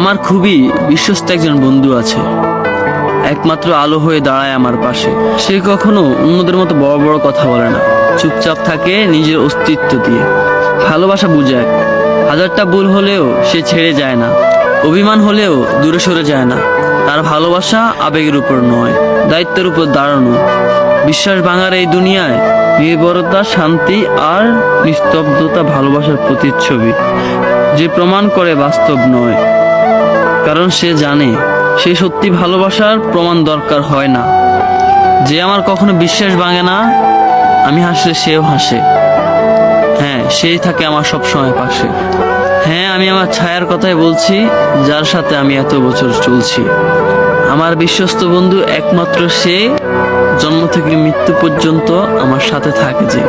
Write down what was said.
আমার খুবই বিশ্বস্ত একজন বন্ধু আছে, একমাত্র আলো হয়ে দাঁড়ায় আমার পাশে। সে কখনো অন্যদের মতো বড় বড় কথা বলে না, চুপচাপ থাকে নিজের অস্তিত্ব দিয়ে। ভালোবাসা বুঝায়, হাজারটা ভুল হলেও সে ছেড়ে যায় না, অভিমান হলেও দূরে সরে যায় না। তার ভালোবাসা আবেগের উপর নয়, দায়িত্বের উপর দাঁড়ানো। বিশ্বাস ভাঙার এই দুনিয়ায় নির্ভরতা, শান্তি আর নিস্তব্ধতা ভালোবাসার প্রতিচ্ছবি, যে প্রমাণ করে বাস্তব নয়। কারণ সে জানে সে সত্যি ভালোবাসার প্রমাণ দরকার হয় না। যে আমার কখনো বিশ্বাস ভাঙে না, আমি হাসলে সেও হাসে। হ্যাঁ, সেই থাকে আমার সব সময় পাশে। হ্যাঁ, আমি আমার ছায়ার কথাই বলছি, যার সাথে আমি এত বছর চলছি। আমার বিশ্বস্ত বন্ধু একমাত্র সে, জন্ম থেকে মৃত্যু পর্যন্ত আমার সাথে থাকে যে।